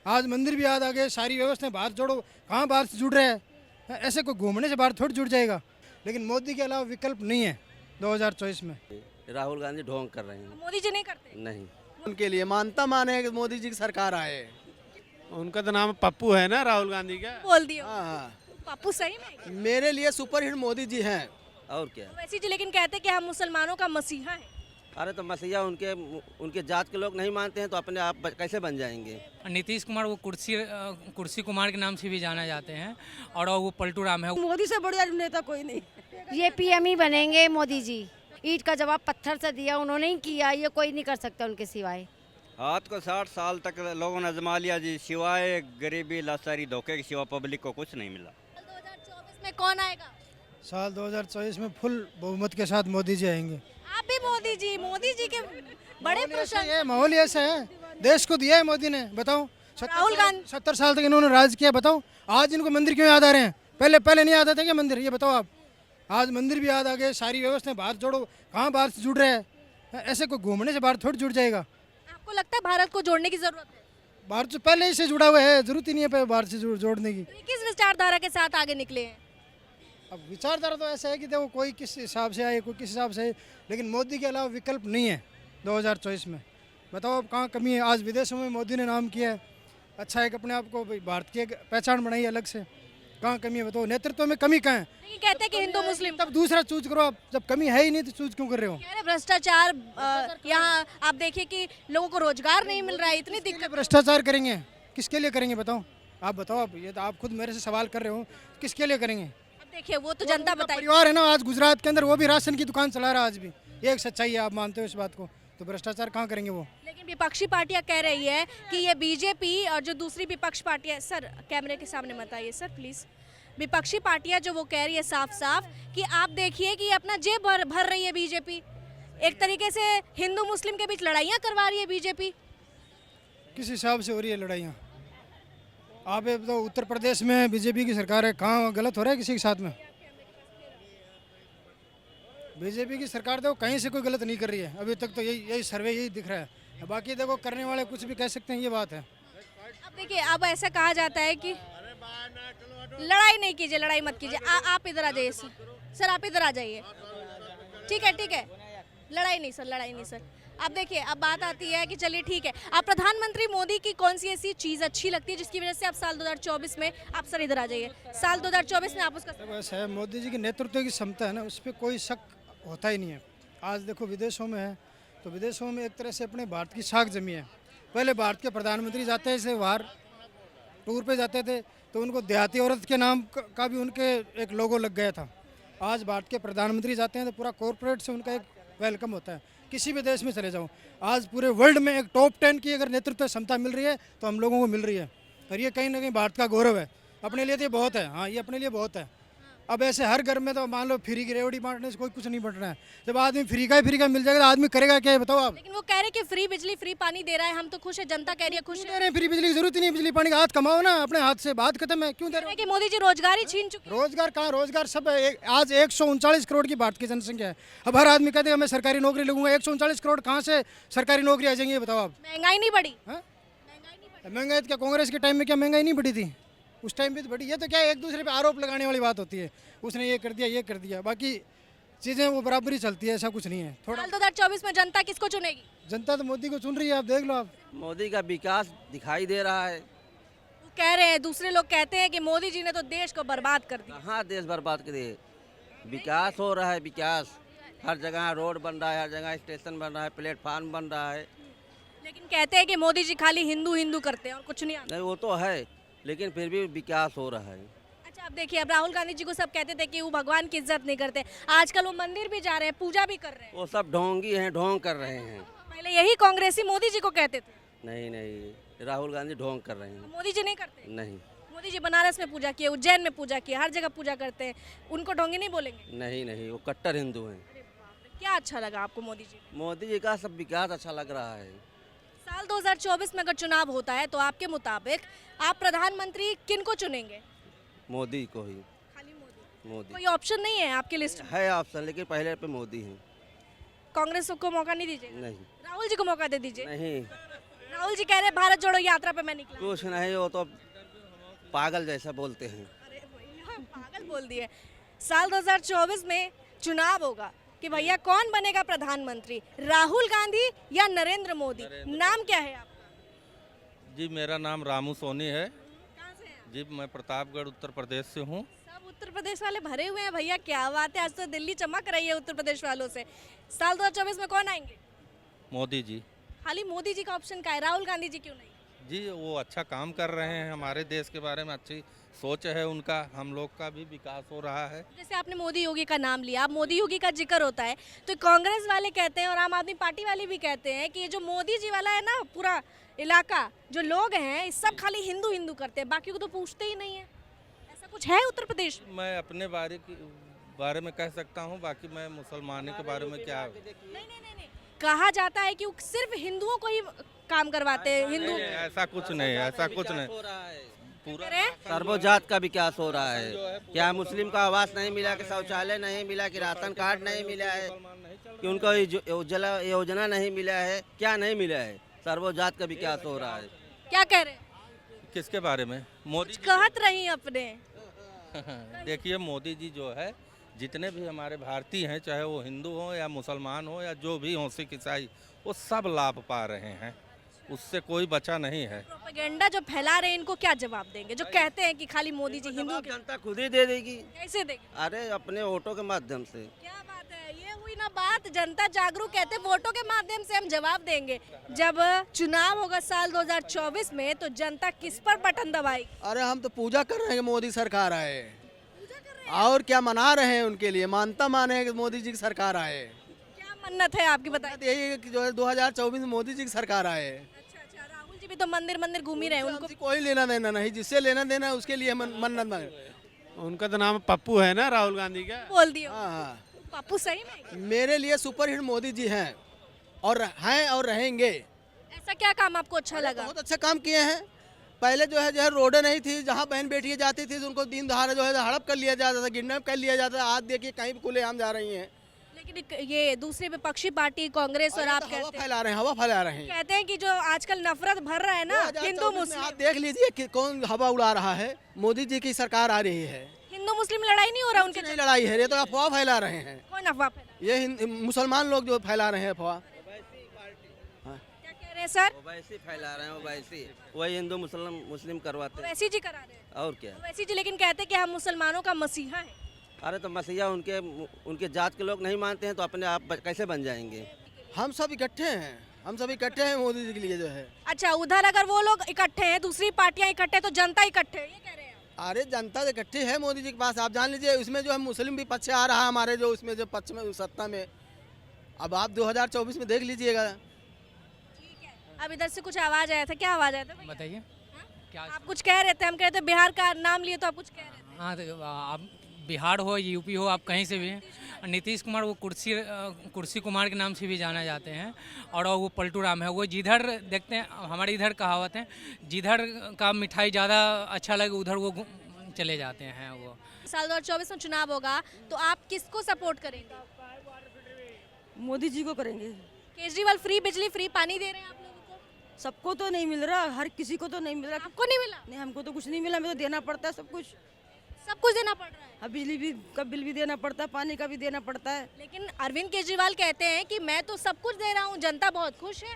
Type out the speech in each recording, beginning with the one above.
आज मंदिर भी याद आ गए, सारी व्यवस्थाएं भारत जोड़ो, कहाँ भारत से जुड़ रहे हैं? ऐसे कोई घूमने से भारत थोड़ी जुड़ जाएगा। लेकिन मोदी के अलावा विकल्प नहीं है 2024 में। राहुल गांधी ढोंग कर रहे हैं। मोदी जी नहीं करते? नहीं। उनके लिए मानता माने कि मोदी जी की सरकार आए। उनका तो नाम पप्पू है ना, राहुल गांधी का। बोल दियो। हाँ हाँ, पप्पू सही में? मेरे लिए सुपर हिट मोदी जी हैं। और क्या। वैसे जी लेकिन कहते कि हम मुसलमानों का मसीहा है। अरे तो मसीहा उनके जात के लोग नहीं मानते हैं तो अपने आप कैसे बन जाएंगे। नीतीश कुमार वो कुर्सी कुमार के नाम से भी जाना जाते हैं और वो पलटू राम है। मोदी से बढ़िया नेता कोई नहीं। ये पीएम ही बनेंगे मोदी जी। ईंट का जवाब पत्थर से दिया, उन्होंने ही किया, ये कोई नहीं कर सकता उनके सिवाय। हाथ को 60 साल तक लोगों ने आजमा लिया जी, सिवाय गरीबी लाचारी धोखे के सिवा पब्लिक को कुछ नहीं मिला। 2024 में कौन आएगा? साल 2024 में फुल बहुमत के साथ मोदी जी आएंगे। आप भी मोदी जी के बड़े प्रशंसक। ये माहौल ऐसा है, देश को दिया है मोदी ने। बताओ, राहुल गांधी 70 साल तक इन्होंने राज किया। बताओ आज इनको मंदिर क्यों याद आ रहे हैं? पहले नहीं याद आते क्या मंदिर? ये बताओ आप। आज मंदिर भी याद आ गए, सारी व्यवस्थाएं भारत जोड़ो, कहाँ भारत से जुड़ रहे हैं? ऐसे कोई घूमने से भारत थोड़ी जुड़ जाएगा। आपको लगता है भारत को जोड़ने की जरूरत है? भारत से पहले ही से जुड़ा हुआ है, जरूरत ही नहीं है भारत से जोड़ने की। तो किस विचारधारा के साथ आगे निकले हैं? अब विचारधारा तो ऐसा है कि देखो कोई किस हिसाब से आए, कोई किस हिसाब से आए, लेकिन मोदी के अलावा विकल्प नहीं है 2024 में। बताओ अब कहाँ कमी है? आज विदेशों में मोदी ने नाम किया है, अच्छा एक अपने आप को भारत की एक पहचान बनाई अलग से। कहाँ कमी है बताओ? नेतृत्व में कमी कहाँ है? नहीं कहते कि हिंदू मुस्लिम। तब दूसरा चूज करो आप, जब कमी है ही नहीं तो चूज क्यों कर रहे हो? कह रहे भ्रष्टाचार, यहाँ आप देखिए कि लोगों को रोजगार नहीं मिल रहा है, इतनी दिक्कत। भ्रष्टाचार करेंगे? किसके लिए करेंगे बताओ? आप बताओ। आप ये तो आप खुद मेरे से सवाल कर रहे हो, किसके लिए करेंगे? अब देखिए वो तो जनता बताएगी। परिवार है ना, आज गुजरात के अंदर वो भी राशन की दुकान चला रहा है आज भी। ये एक सच्चाई है, आप मानते हो इस बात को? तो भ्रष्टाचार कहाँ करेंगे वो? लेकिन विपक्षी पार्टियां कह रही है कि ये बीजेपी और जो दूसरी विपक्ष पार्टियां, सर कैमरे के सामने मत आइए सर प्लीज। विपक्षी पार्टियां जो वो कह रही है साफ साफ कि आप देखिए कि अपना जेब भर रही है बीजेपी, एक तरीके से हिंदू मुस्लिम के बीच लड़ाइयां करवा रही है बीजेपी। किस हिसाब से हो रही है लड़ाइयाँ? आप ये तो उत्तर प्रदेश में बीजेपी की सरकार है, कहाँ गलत हो रहा है किसी के साथ में? बीजेपी की सरकार देखो कहीं से कोई गलत नहीं कर रही है अभी तक, तो यही सर्वे यही दिख रहा है। बाकी देखो करने वाले कुछ भी कह सकते हैं, ये बात है। अब देखिए अब ऐसा कहा जाता है कि लड़ाई नहीं कीजिए, लड़ाई मत कीजिए। आप इधर आ जाइए सर, आप इधर आ जाइए। ठीक है, लड़ाई नहीं सर। अब देखिए अब बात आती है कि चलिए ठीक है, आप प्रधानमंत्री मोदी की कौन सी ऐसी चीज़ अच्छी लगती है जिसकी वजह से आप साल 2024 में, आप सर इधर आ जाइए, साल 2024 में आप उसका। ऐसा है, मोदी जी की नेतृत्व की क्षमता है ना, उस पर कोई शक होता ही नहीं है। आज देखो विदेशों में है, तो विदेशों में एक तरह से अपने भारत की साख जमी है। पहले भारत के प्रधानमंत्री जाते थे बाहर टूर पे जाते थे तो उनको देहाती औरत के नाम का भी उनके एक लोगो लग गया था। आज भारत के प्रधानमंत्री जाते हैं तो पूरा कॉरपोरेट से उनका एक वेलकम होता है। किसी भी देश में चले जाओ, आज पूरे वर्ल्ड में एक टॉप 10 की अगर नेतृत्व क्षमता मिल रही है तो हम लोगों को मिल रही है, और ये कहीं ना कहीं भारत का गौरव है। अपने लिए तो ये बहुत है, हाँ ये अपने लिए बहुत है। अब ऐसे हर घर में तो मान लो फ्री की रेवड़ी बांटने से कोई कुछ नहीं बट रहा है। जब आदमी फ्री का मिल जाएगा तो आदमी करेगा क्या, बताओ आप? लेकिन वो कह रहे कि फ्री बिजली फ्री पानी दे रहा है, हम तो खुश है, जनता कह रही है खुश है। फ्री बिजली की जरूरत ही नहीं, बिजली पानी का हाथ कमाओ ना अपने हाथ से, बात खत्म है। क्यों दे रहे हो? कि मोदी जी रोजगार ही छीन चुके। रोजगार कहाँ? रोजगार सब है। आज 139 करोड़ की भारत की जनसंख्या है। अब हर आदमी कहते हैं मैं सरकारी नौकरी लगूंगा, 139 करोड़ कहाँ से सरकारी नौकरी आ जाएंगी, बताओ आप? महंगाई नहीं बढ़ी? महंगाई क्या कांग्रेस के टाइम में क्या महंगाई नहीं बढ़ी थी? उस टाइम भी तो बढ़ी। ये तो क्या एक दूसरे पे आरोप लगाने वाली बात होती है, उसने ये कर दिया, बाकी चीज़ें वो बराबरी चलती है, ऐसा कुछ नहीं है। थोड़ा 2024 में जनता किसको चुनेगी? जनता तो मोदी को चुन रही है, आप देख लो आप। मोदी का विकास दिखाई दे रहा है। वो कह रहे हैं, दूसरे लोग कहते हैं कि मोदी जी ने तो देश को बर्बाद कर दिया। कहाँ देश बर्बाद करे? विकास हो रहा है, विकास हर जगह, रोड बन रहा है, हर जगह स्टेशन बन रहा है, प्लेटफार्म बन रहा है। लेकिन कहते हैं कि मोदी जी खाली हिंदू करते हैं और कुछ नहीं आता। नहीं वो तो है, लेकिन फिर भी विकास हो रहा है। अच्छा अब देखिए, अब राहुल गांधी जी को सब कहते थे कि वो भगवान की इज्जत नहीं करते, आजकल वो मंदिर भी जा रहे हैं, पूजा भी कर रहे हैं। वो सब ढोंगी हैं, ढोंग कर रहे हैं। पहले यही कांग्रेसी मोदी जी को कहते थे। नहीं, राहुल गांधी ढोंग कर रहे हैं। मोदी जी नहीं करते? नहीं। मोदी जी बनारस में पूजा किए, उज्जैन में पूजा किए, हर जगह पूजा करते हैं, उनको ढोंगी नहीं बोलेंगे? नहीं, वो कट्टर हिंदू हैं। क्या अच्छा लगा आपको मोदी जी? मोदी जी का सब विकास अच्छा लग रहा है। साल 2024 में अगर चुनाव होता है तो आपके मुताबिक आप प्रधानमंत्री किन को चुनेंगे? मोदी को ही। खाली मोदी? मोदी कोई ऑप्शन नहीं है आपकी लिस्ट में? है ऑप्शन, लेकिन पहले पे मोदी हैं। कांग्रेस को मौका नहीं दीजिए? नहीं। राहुल जी को मौका दे दीजिए। नहीं, राहुल राहुल जी कह रहे हैं भारत जोड़ो यात्रा पे मैं निकला। कुछ नहीं, वो तो पागल जैसा बोलते हैं। अरे भैया पागल बोल दिए। साल 2024 में चुनाव होगा कि भैया कौन बनेगा प्रधानमंत्री, राहुल गांधी या नरेंद्र मोदी? नाम क्या है आपका? जी मेरा नाम रामू सोनी है। कहाँ से हैं आप? जी मैं प्रतापगढ़ उत्तर प्रदेश से हूँ। सब उत्तर प्रदेश वाले भरे हुए हैं भैया, क्या बात है, आज तो दिल्ली चमक रही है उत्तर प्रदेश वालों से। साल 2024 में कौन आएंगे? मोदी जी। खाली मोदी जी का ऑप्शन का है, राहुल गांधी जी क्यों नहीं? जी वो अच्छा काम कर रहे हैं, हमारे देश के बारे में अच्छी सोच है उनका, हम लोग का भी विकास हो रहा है। जैसे आपने मोदी योगी का नाम लिया, अब मोदी योगी का जिक्र होता है तो कांग्रेस वाले कहते हैं और आम आदमी पार्टी वाले भी कहते हैं कि ये जो मोदी जी वाला है ना पूरा इलाका, जो लोग हैं इस सब खाली हिंदू हिंदू करते हैं, बाकी को तो पूछते ही नहीं है। ऐसा कुछ है उत्तर प्रदेश में? मैं अपने बारे में कह सकता हूँ, बाकी मैं मुसलमानों के बारे में क्या। नहीं, कहा जाता है कि वो सिर्फ हिंदुओं को ही काम करवाते हैं। हिंदू ऐसा कुछ नहीं, ऐसा कुछ नहीं। पूरा सर्वजात का विकास हो रहा है। क्या मुस्लिम का आवास नहीं मिला, कि शौचालय नहीं मिला, कि राशन कार्ड नहीं मिला है, कि उनको उज्ज्वला योजना नहीं मिला है, क्या नहीं मिला है? सर्वजात का विकास हो रहा है। क्या कह रहे हैं? किसके बारे में? मोदी जी। कहत रही अपने। देखिए मोदी जी जो है, जितने भी हमारे भारतीय हैं, चाहे वो हिंदू हो या मुसलमान हो या जो भी हो, सिख ईसाई, वो सब लाभ पा रहे हैं, उससे कोई बचा नहीं है। प्रोपेगेंडा जो फैला रहे हैं इनको क्या जवाब देंगे, जो कहते हैं कि खाली मोदी जी हिंदू के? जनता खुद ही दे देगी। कैसे देंगे? अरे अपने वोटों के माध्यम से। क्या बात है, ये हुई ना बात। जनता जागरूक कहते हैं वोटों के माध्यम से हम जवाब देंगे। जब चुनाव होगा साल 2024 में तो जनता किस पर बटन दबाएगी? अरे हम तो पूजा कर रहे हैं कि मोदी सरकार आए, और क्या मना रहे हैं उनके लिए, मानता माने कि मोदी जी की सरकार आए। क्या मन्नत है आपकी, बताइए। यही है कि जो है 2024 में मोदी जी की सरकार आए। अच्छा, राहुल जी भी तो मंदिर मंदिर घूम ही रहे हैं, उनको हमसे कोई लेना देना नहीं, जिससे लेना देना है उसके लिए मन्नत मांगे। उनका तो नाम पप्पू है ना, राहुल गांधी का। बोल दिया। हाँ, पप्पू सही में? मेरे लिए सुपरहिट मोदी जी हैं और रहेंगे। ऐसा क्या काम आपको अच्छा लगा? बहुत अच्छा काम किए हैं। पहले जो है रोडें नहीं थी, जहाँ बहन बेटियाँ जाती थी तो उनको दिन दहाड़े जो है हड़प कर लिया जाता था, किडनैप कर लिया जाता था। आज देखिए कहीं भी खुलेआम जा रही हैं। लेकिन ये दूसरी विपक्षी पार्टी कांग्रेस और आप हवा कहते हैं, फैला रहे हैं, हवा फैला रहे हैं। कहते हैं कि जो आजकल नफरत भर रहा है ना हिंदू 2024 में मुस्लिम, आप देख लीजिए कि कौन हवा उड़ा रहा है। मोदी जी की सरकार आ रही है, हिंदू मुस्लिम लड़ाई नहीं हो रहा उनके? नहीं लड़ाई है, ये तो अफवाह फैला रहे हैं। कौन अफवाह फैला? ये मुसलमान लोग जो फैला रहे हैं अफवाह। क्या कह रहे हैं सर? ओवैसी फैला रहे हैं, ओवैसी वही हिंदू मुस्लिम करवाते हैं। वैसी जी करा रहे हैं। और क्या? वैसी जी लेकिन कहते हैं कि हम मुसलमानों का मसीहा है। अरे तो मसीहा उनके जात के लोग नहीं मानते हैं तो अपने आप कैसे बन जाएंगे? हम सब इकट्ठे हैं, हम सब इकट्ठे हैं मोदी जी के लिए जो है। अच्छा, उधर अगर वो लोग इकट्ठे हैं, दूसरी पार्टियां इकट्ठे हैं, तो जनता इकट्ठे है, ये कह रहे हैं आप? अरे जनता इकट्ठी है मोदी जी के पास। आप जान लीजिए उसमें जो है मुस्लिम भी पक्ष आ रहा है हमारे, जो उसमें जो पक्ष में सत्ता में। अब आप 2024 में देख लीजिएगा। अब इधर से कुछ आवाज आया था, क्या आवाज आया था भैया? बताइए क्या। आप कुछ कह रहे थे, हम कह रहे थे बिहार का नाम लिए तो आप कुछ कह रहे थे। हाँ तो आप बिहार हो, यूपी हो, आप कहीं से भी हैं, नीतीश कुमार वो कुर्सी कुमार के नाम से भी जाना जाते हैं, और वो पलटू राम है। वो जिधर देखते हैं, हमारे इधर कहावत है, जिधर का मिठाई ज़्यादा अच्छा लगे उधर वो चले जाते हैं। वो साल 2024 में चुनाव होगा तो आप किसको सपोर्ट करेंगे? मोदी जी को करेंगे। केजरीवाल फ्री बिजली फ्री पानी दे रहे हैं आप लोगों को? सबको तो नहीं मिल रहा, हर किसी को तो नहीं मिल रहा। आपको नहीं मिला? नहीं, हमको तो कुछ नहीं मिला, हमें तो देना पड़ता है सब कुछ। सब कुछ देना पड़ रहा है। अब बिजली भी का बिल भी देना पड़ता है, पानी का भी देना पड़ता है। लेकिन अरविंद केजरीवाल कहते हैं कि मैं तो सब कुछ दे रहा हूँ, जनता बहुत खुश है।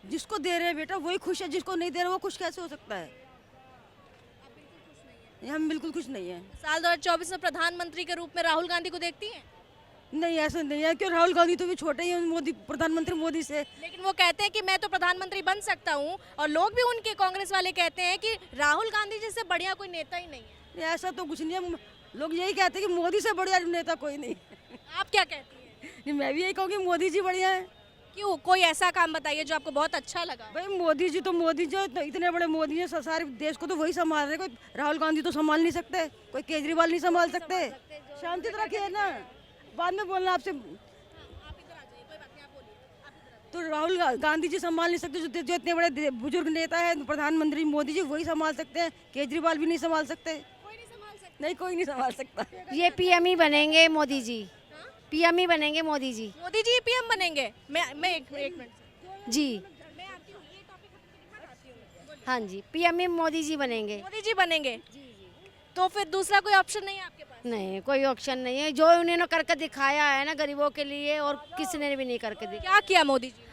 जिसको दे रहे हैं बेटा वही खुश है, जिसको नहीं दे रहे वो खुश कैसे हो सकता है? हम बिल्कुल खुश नहीं है। साल 2024 में प्रधानमंत्री के रूप में राहुल गांधी को देखती हैं? नहीं, ऐसा नहीं है, क्यों? राहुल गांधी तो भी छोटे ही हैं मोदी, प्रधानमंत्री मोदी से। लेकिन वो कहते हैं कि मैं तो प्रधानमंत्री बन सकता हूँ, और लोग भी उनके कांग्रेस वाले कहते हैं कि राहुल गांधी जैसे बढ़िया कोई नेता ही नहीं है। ऐसा तो कुछ नहीं है, लोग यही कहते हैं कि मोदी से बढ़िया नेता कोई नहीं। आप क्या कहती हैं? मैं भी यही कहूँगी मोदी जी बढ़िया है। क्यों? कोई ऐसा काम बताइए जो आपको बहुत अच्छा लगा। भाई मोदी जी तो इतने बड़े मोदी हैं, सारे देश को तो वही संभाल रहे। कोई राहुल गांधी तो संभाल नहीं सकते, कोई केजरीवाल नहीं संभाल सकते। शांति तो रखिए ना, बाद में बोलना आपसे। तो राहुल गांधी जी संभाल नहीं सकते, जो इतने बड़े बुजुर्ग नेता है प्रधानमंत्री मोदी जी वही संभाल सकते हैं। केजरीवाल भी नहीं संभाल सकते। नहीं, कोई नहीं संभाल सकता। ये पीएम ही बनेंगे मोदी जी, पीएम ही बनेंगे मोदी जी। मोदी जी पीएम बनेंगे? मैं एक मिनट जी। हाँ जी, पीएम में मोदी जी बनेंगे। मोदी जी बनेंगे तो फिर दूसरा कोई ऑप्शन नहीं है आपके पास? नहीं, कोई ऑप्शन नहीं है। जो उन्होंने करके दिखाया है ना गरीबों के लिए, और किसी ने भी नहीं करके दिखाया। क्या किया मोदी जी?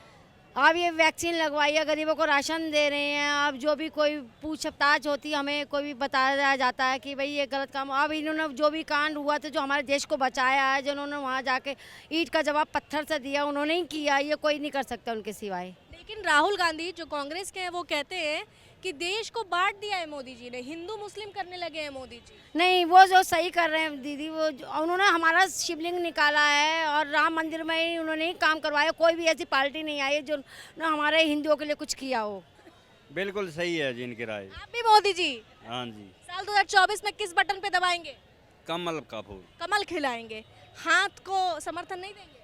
अब ये वैक्सीन लगवाई है, गरीबों को राशन दे रहे हैं। अब जो भी कोई पूछताछ होती है, हमें कोई भी बताया जाता है कि भाई ये गलत काम। अब इन्होंने जो भी कांड हुआ था, जो हमारे देश को बचाया है, जिन्होंने वहाँ जाके ईंट का जवाब पत्थर से दिया, उन्होंने ही किया। ये कोई नहीं कर सकता उनके सिवाय। लेकिन राहुल गांधी जो कांग्रेस के हैं वो कहते हैं कि देश को बांट दिया है मोदी जी ने, हिंदू मुस्लिम करने लगे हैं मोदी जी। नहीं, वो जो सही कर रहे हैं दीदी, वो उन्होंने हमारा शिवलिंग निकाला है और राम मंदिर में ही उन्होंने ही काम करवाया। कोई भी ऐसी पार्टी नहीं आई है जो ना हमारे हिंदुओं के लिए कुछ किया हो। बिल्कुल सही है जिनकी राय। आप भी मोदी जी? हाँ जी। साल 2024 में किस बटन पे दबाएंगे? कमल का फूल। कमल खिलाएंगे, हाथ को समर्थन नहीं देंगे?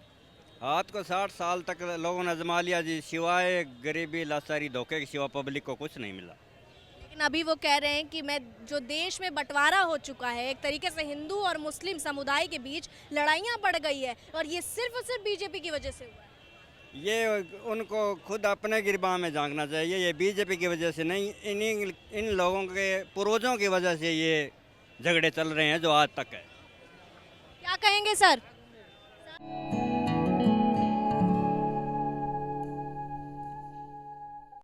हाथ को 60 साल तक लोगों ने आजमा लिया जी, सिवाय गरीबी लाचारी धोखे के सिवा पब्लिक को कुछ नहीं मिला। लेकिन अभी वो कह रहे हैं कि मैं जो देश में बंटवारा हो चुका है, एक तरीके से हिंदू और मुस्लिम समुदाय के बीच लड़ाइयाँ बढ़ गई है, और ये सिर्फ और सिर्फ बीजेपी की वजह से हुआ है। ये उनको खुद अपने गिरबान में झांकना चाहिए। ये बीजेपी की वजह से नहीं, इन लोगों के पूर्वजों की वजह से ये झगड़े चल रहे हैं जो आज तक है। क्या कहेंगे सर?